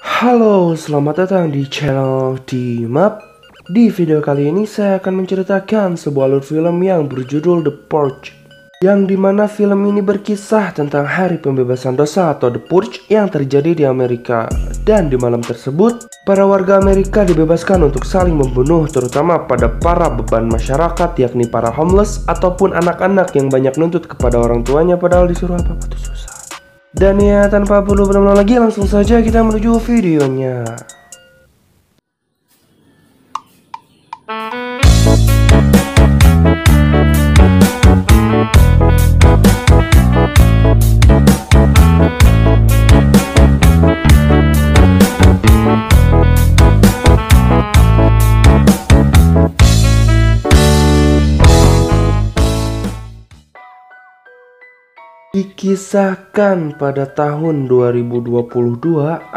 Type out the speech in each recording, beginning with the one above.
Halo, selamat datang di channel Dimap. Di video kali ini saya akan menceritakan sebuah alur film yang berjudul The Purge, yang dimana film ini berkisah tentang hari pembebasan dosa atau The Purge yang terjadi di Amerika. Dan di malam tersebut, para warga Amerika dibebaskan untuk saling membunuh, terutama pada para beban masyarakat, yakni para homeless ataupun anak-anak yang banyak nuntut kepada orang tuanya padahal disuruh apa-apa tuh susah. Dan ya, tanpa perlu berlama-lama lagi, langsung saja kita menuju videonya. Dikisahkan pada tahun 2022,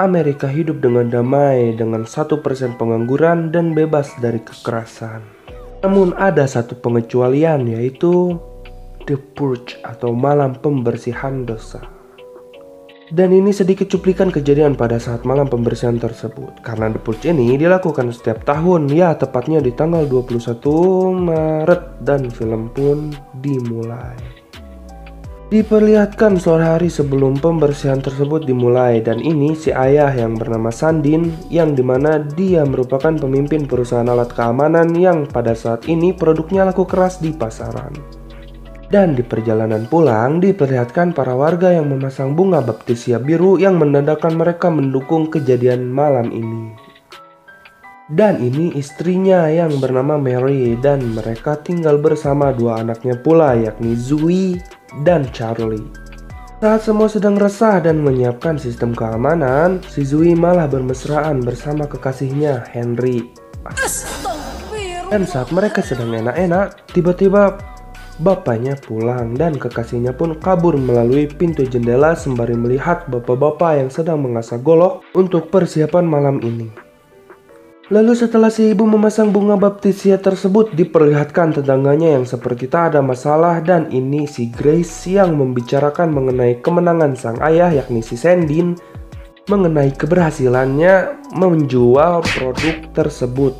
Amerika hidup dengan damai dengan 1% pengangguran dan bebas dari kekerasan. Namun ada satu pengecualian, yaitu The Purge atau malam pembersihan dosa. Dan ini sedikit cuplikan kejadian pada saat malam pembersihan tersebut. Karena The Purge ini dilakukan setiap tahun, ya tepatnya di tanggal 21 Maret, dan film pun dimulai. Diperlihatkan sore hari sebelum pembersihan tersebut dimulai, dan ini si ayah yang bernama Sandin, yang dimana dia merupakan pemimpin perusahaan alat keamanan yang pada saat ini produknya laku keras di pasaran. Dan di perjalanan pulang diperlihatkan para warga yang memasang bunga baptisia biru yang menandakan mereka mendukung kejadian malam ini. Dan ini istrinya yang bernama Mary, dan mereka tinggal bersama dua anaknya pula, yakni Zoe dan Charlie. Saat semua sedang resah dan menyiapkan sistem keamanan, si Zoe malah bermesraan bersama kekasihnya Henry. Dan saat mereka sedang enak-enak, tiba-tiba bapaknya pulang dan kekasihnya pun kabur melalui pintu jendela sembari melihat bapak-bapak yang sedang mengasah golok untuk persiapan malam ini. Lalu setelah si ibu memasang bunga baptisia tersebut, diperlihatkan tetangganya yang seperti tak ada masalah, dan ini si Grace yang membicarakan mengenai kemenangan sang ayah, yakni si Sandin, mengenai keberhasilannya menjual produk tersebut.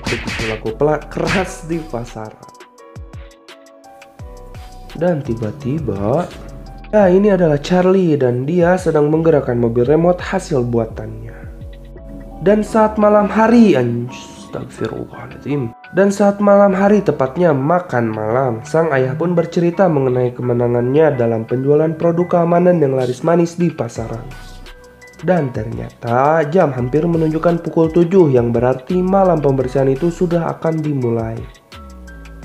Begitu laku keras di pasaran. Dan tiba-tiba, ya ini adalah Charlie, dan dia sedang menggerakkan mobil remote hasil buatannya. Dan saat malam hari, astagfirullahaladzim. Dan saat malam hari, tepatnya makan malam, sang ayah pun bercerita mengenai kemenangannya dalam penjualan produk keamanan yang laris manis di pasaran. Dan ternyata jam hampir menunjukkan pukul 7, yang berarti malam pembersihan itu sudah akan dimulai.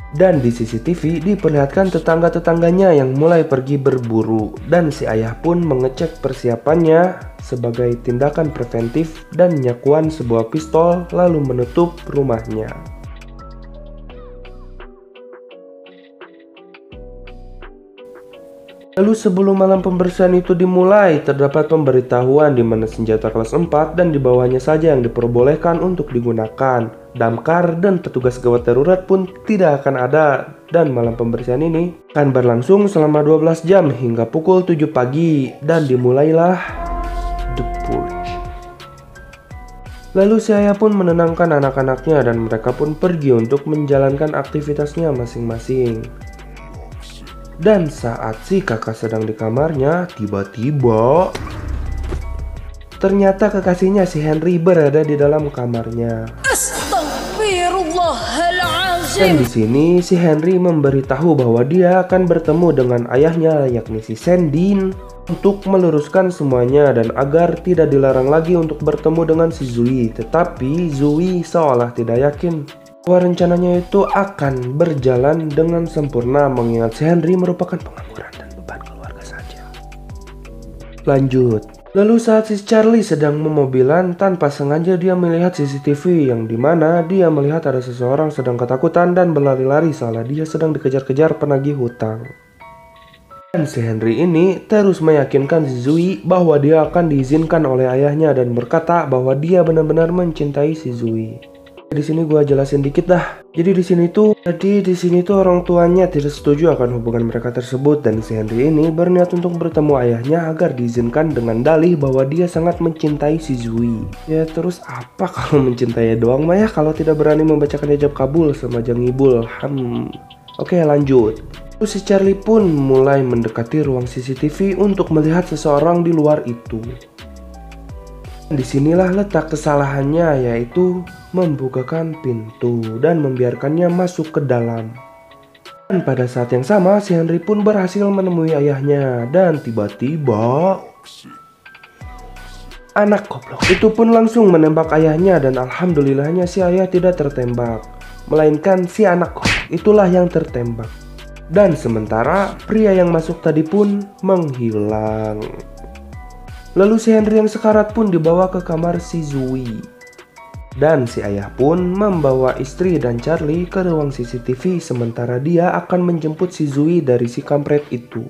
Dan di CCTV diperlihatkan tetangga-tetangganya yang mulai pergi berburu, dan si ayah pun mengecek persiapannya sebagai tindakan preventif dan nyakuan sebuah pistol lalu menutup rumahnya. Lalu sebelum malam pembersihan itu dimulai, terdapat pemberitahuan di mana senjata kelas 4 dan di bawahnya saja yang diperbolehkan untuk digunakan. Damkar dan petugas gawat darurat pun tidak akan ada, dan malam pembersihan ini akan berlangsung selama 12 jam hingga pukul 7 pagi, dan dimulailah The Purge. Lalu si ayah pun menenangkan anak-anaknya dan mereka pun pergi untuk menjalankan aktivitasnya masing-masing. Dan saat si kakak sedang di kamarnya, tiba-tiba ternyata kekasihnya si Henry berada di dalam kamarnya. Dan di sini si Henry memberitahu bahwa dia akan bertemu dengan ayahnya, yakni si Sandin, untuk meluruskan semuanya dan agar tidak dilarang lagi untuk bertemu dengan si Zoe. Tetapi Zoe seolah tidak yakin bahwa rencananya itu akan berjalan dengan sempurna, mengingat si Henry merupakan pengangguran dan beban keluarga saja. Lanjut. Lalu saat si Charlie sedang memobilan, tanpa sengaja dia melihat CCTV yang dimana dia melihat ada seseorang sedang ketakutan dan berlari-lari seolah dia sedang dikejar-kejar penagih hutang. Dan si Henry ini terus meyakinkan si Zoe bahwa dia akan diizinkan oleh ayahnya dan berkata bahwa dia benar-benar mencintai si Zoe. Di sini gua jelasin dikit dah. Jadi di sini tuh orang tuanya tidak setuju akan hubungan mereka tersebut dan si Henry ini berniat untuk bertemu ayahnya agar diizinkan dengan dalih bahwa dia sangat mencintai si Zui. Ya terus apa kalau mencintai doang mah ya, kalau tidak berani membacakan ijab kabul sama Jang Ibul. Oke, lanjut. Terus si Charlie pun mulai mendekati ruang CCTV untuk melihat seseorang di luar itu. Disinilah letak kesalahannya, yaitu membukakan pintu dan membiarkannya masuk ke dalam. Dan pada saat yang sama si Henry pun berhasil menemui ayahnya dan tiba-tiba anak goblok itu pun langsung menembak ayahnya dan alhamdulillahnya si ayah tidak tertembak, melainkan si anak goblok itulah yang tertembak. Dan sementara pria yang masuk tadi pun menghilang. Lalu si Henry yang sekarat pun dibawa ke kamar si Zui. Dan si ayah pun membawa istri dan Charlie ke ruang CCTV sementara dia akan menjemput si Zui dari si kampret itu.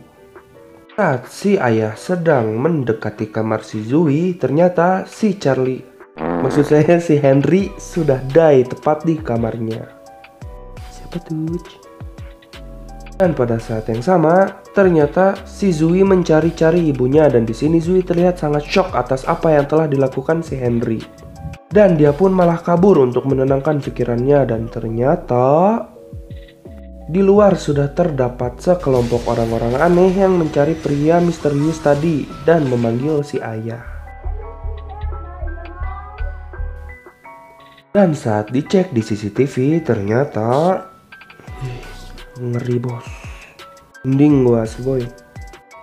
Saat si ayah sedang mendekati kamar si Zui, ternyata si Charlie, maksud saya si Henry, sudah die tepat di kamarnya. Siapa tuh? Dan pada saat yang sama, ternyata si Zui mencari-cari ibunya dan di sini Zui terlihat sangat shock atas apa yang telah dilakukan si Henry. Dan dia pun malah kabur untuk menenangkan pikirannya dan ternyata di luar sudah terdapat sekelompok orang-orang aneh yang mencari pria misterius tadi dan memanggil si ayah. Dan saat dicek di CCTV ternyata ngeri bos, mending was boy.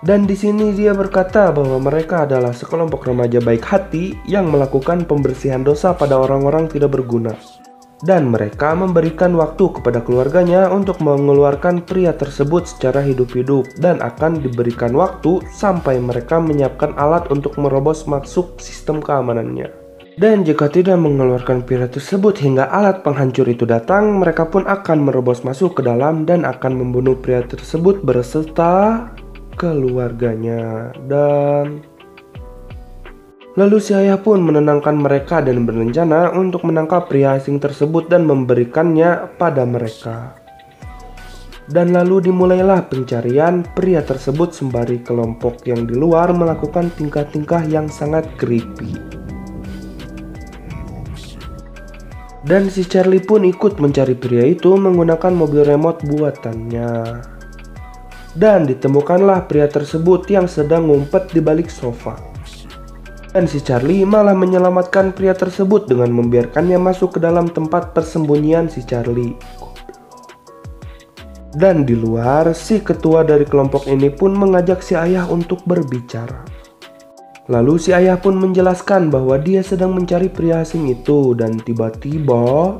Dan di sini dia berkata bahwa mereka adalah sekelompok remaja baik hati yang melakukan pembersihan dosa pada orang-orang tidak berguna. Dan mereka memberikan waktu kepada keluarganya untuk mengeluarkan pria tersebut secara hidup-hidup dan akan diberikan waktu sampai mereka menyiapkan alat untuk merobos masuk sistem keamanannya. Dan jika tidak mengeluarkan pria tersebut hingga alat penghancur itu datang, mereka pun akan merobos masuk ke dalam dan akan membunuh pria tersebut beserta keluarganya. Dan lalu si ayah pun menenangkan mereka dan berencana untuk menangkap pria asing tersebut dan memberikannya pada mereka. Dan lalu dimulailah pencarian pria tersebut sembari kelompok yang di luar melakukan tingkah-tingkah yang sangat creepy. Dan si Charlie pun ikut mencari pria itu menggunakan mobil remote buatannya. Dan ditemukanlah pria tersebut yang sedang ngumpet di balik sofa. Dan si Charlie malah menyelamatkan pria tersebut dengan membiarkannya masuk ke dalam tempat persembunyian si Charlie. Dan di luar, si ketua dari kelompok ini pun mengajak si ayah untuk berbicara. Lalu si ayah pun menjelaskan bahwa dia sedang mencari pria asing itu dan tiba-tiba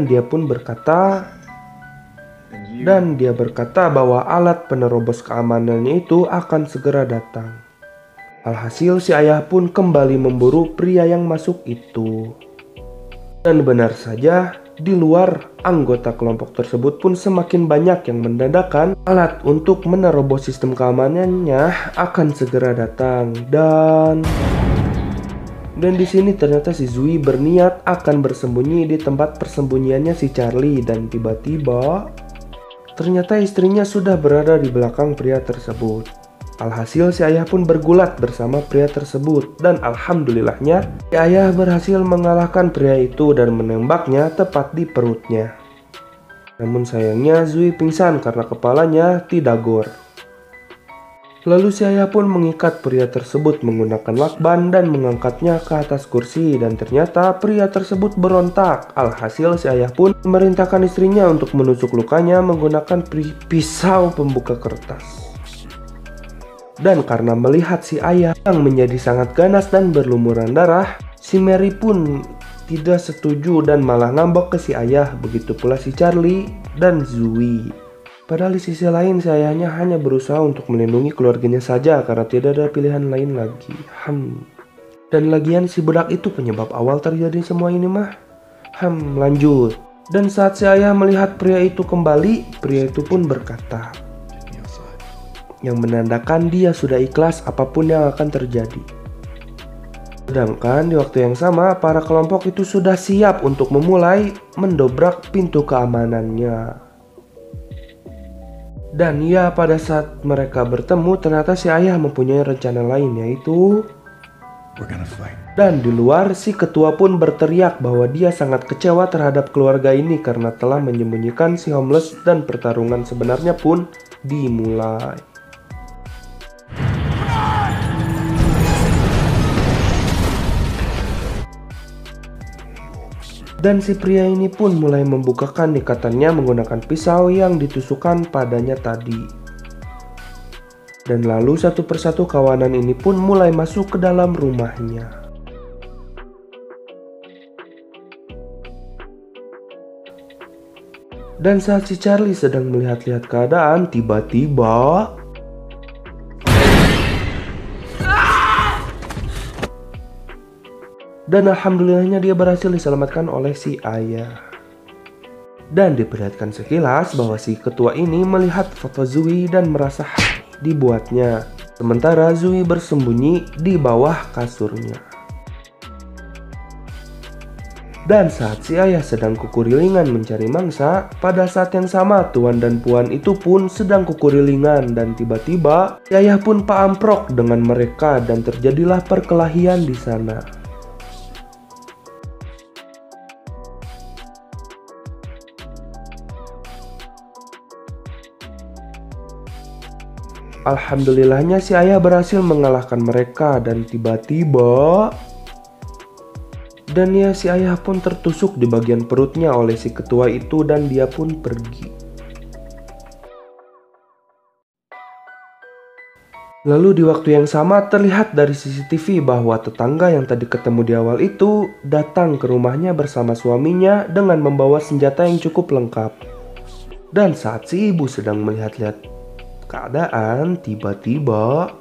dia berkata bahwa alat penerobos keamanannya itu akan segera datang. Alhasil si ayah pun kembali memburu pria yang masuk itu. Dan benar saja, di luar anggota kelompok tersebut pun semakin banyak yang menandakan alat untuk menerobos sistem keamanannya akan segera datang. Dan di sini ternyata si Zui berniat akan bersembunyi di tempat persembunyiannya si Charlie dan tiba-tiba ternyata istrinya sudah berada di belakang pria tersebut. Alhasil si ayah pun bergulat bersama pria tersebut dan alhamdulillahnya si ayah berhasil mengalahkan pria itu dan menembaknya tepat di perutnya. Namun sayangnya Zui pingsan karena kepalanya tidak gor. Lalu si ayah pun mengikat pria tersebut menggunakan lakban dan mengangkatnya ke atas kursi dan ternyata pria tersebut berontak. Alhasil si ayah pun memerintahkan istrinya untuk menusuk lukanya menggunakan pisau pembuka kertas. Dan karena melihat si ayah yang menjadi sangat ganas dan berlumuran darah, si Mary pun tidak setuju dan malah ngambek ke si ayah, begitu pula si Charlie dan Zui. Padahal di sisi lain si ayahnya hanya berusaha untuk melindungi keluarganya saja karena tidak ada pilihan lain lagi. Dan lagian si budak itu penyebab awal terjadi semua ini mah. Lanjut. Dan saat si ayah melihat pria itu kembali, pria itu pun berkata, yang menandakan dia sudah ikhlas apapun yang akan terjadi. Sedangkan di waktu yang sama, para kelompok itu sudah siap untuk memulai mendobrak pintu keamanannya. Dan ya, pada saat mereka bertemu, ternyata si ayah mempunyai rencana lain, yaitu dan di luar, si ketua pun berteriak bahwa dia sangat kecewa terhadap keluarga ini karena telah menyembunyikan si homeless, dan pertarungan sebenarnya pun dimulai. Dan si pria ini pun mulai membukakan ikatannya menggunakan pisau yang ditusukkan padanya tadi. Dan lalu satu persatu kawanan ini pun mulai masuk ke dalam rumahnya. Dan saat si Charlie sedang melihat-lihat keadaan, tiba-tiba dan alhamdulillahnya dia berhasil diselamatkan oleh si ayah. Dan diperlihatkan sekilas bahwa si ketua ini melihat foto Zoe dan merasa happy dibuatnya. Sementara Zoe bersembunyi di bawah kasurnya. Dan saat si ayah sedang kukurilingan mencari mangsa, pada saat yang sama tuan dan puan itu pun sedang kukurilingan, dan tiba-tiba si ayah pun paamprok dengan mereka dan terjadilah perkelahian di sana. Alhamdulillahnya si ayah berhasil mengalahkan mereka, dan tiba-tiba si ayah pun tertusuk di bagian perutnya oleh si ketua itu dan dia pun pergi. Lalu di waktu yang sama terlihat dari CCTV bahwa tetangga yang tadi ketemu di awal itu datang ke rumahnya bersama suaminya dengan membawa senjata yang cukup lengkap. Dan saat si ibu sedang melihat-lihat keadaan, tiba-tiba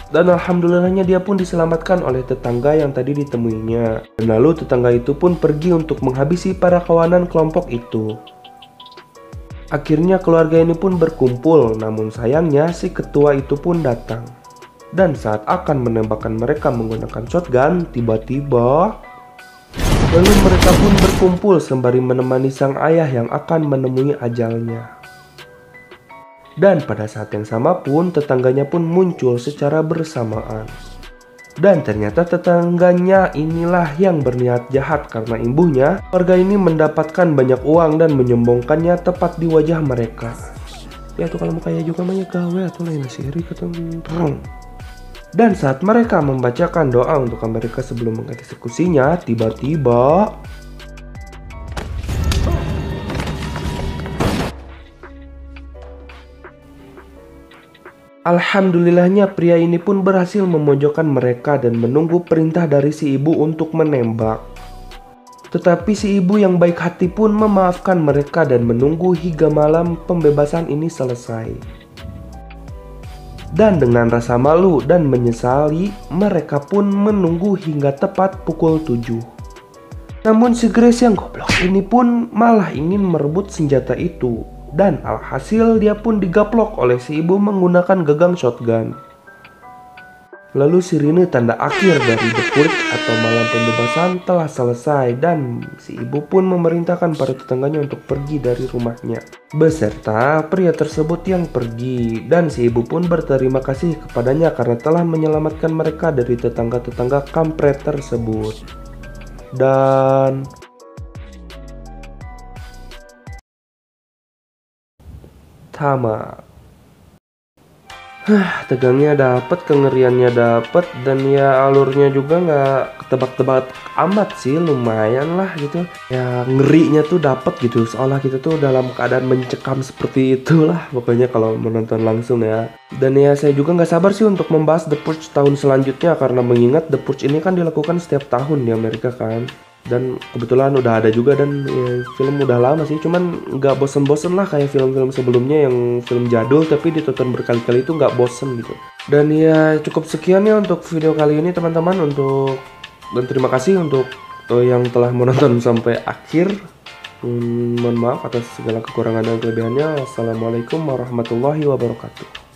dan alhamdulillahnya dia pun diselamatkan oleh tetangga yang tadi ditemuinya. Dan lalu tetangga itu pun pergi untuk menghabisi para kawanan kelompok itu. Akhirnya keluarga ini pun berkumpul, namun sayangnya si ketua itu pun datang. Dan saat akan menembakkan mereka menggunakan shotgun, tiba-tiba lalu mereka pun berkumpul sembari menemani sang ayah yang akan menemui ajalnya. Dan pada saat yang sama pun tetangganya pun muncul secara bersamaan. Dan ternyata tetangganya inilah yang berniat jahat karena imbuhnya warga ini mendapatkan banyak uang dan menyombongkannya tepat di wajah mereka. Ya tuh kalau mau kaya juga banyak gawe atau lain sihri ketemu. Dan saat mereka membacakan doa untuk Amerika sebelum mengeksekusinya, tiba-tiba alhamdulillahnya pria ini pun berhasil memojokkan mereka dan menunggu perintah dari si ibu untuk menembak. Tetapi si ibu yang baik hati pun memaafkan mereka dan menunggu hingga malam pembebasan ini selesai. Dan dengan rasa malu dan menyesali, mereka pun menunggu hingga tepat pukul 7. Namun si Grace yang goblok ini pun malah ingin merebut senjata itu. Dan alhasil dia pun digaplok oleh si ibu menggunakan gagang shotgun. Lalu sirine tanda akhir dari The Purge atau malam pembebasan telah selesai dan si ibu pun memerintahkan para tetangganya untuk pergi dari rumahnya beserta pria tersebut yang pergi, dan si ibu pun berterima kasih kepadanya karena telah menyelamatkan mereka dari tetangga-tetangga kampret tersebut. Dan tamat. Tegangnya dapet, kengeriannya dapet, dan ya alurnya juga nggak ketebak-tebak amat sih, lumayan lah gitu. Ya ngerinya tuh dapet gitu, seolah kita tuh dalam keadaan mencekam seperti itulah pokoknya kalau menonton langsung ya. Dan ya saya juga nggak sabar sih untuk membahas The Purge tahun selanjutnya, karena mengingat The Purge ini kan dilakukan setiap tahun di Amerika kan. Dan kebetulan udah ada juga, dan ya, film udah lama sih, cuman nggak bosen-bosen lah kayak film-film sebelumnya yang film jadul tapi ditonton berkali-kali itu nggak bosen gitu. Dan ya cukup sekian ya untuk video kali ini teman-teman, dan terima kasih untuk yang telah menonton sampai akhir. Mohon maaf atas segala kekurangan dan kelebihannya. Assalamualaikum warahmatullahi wabarakatuh.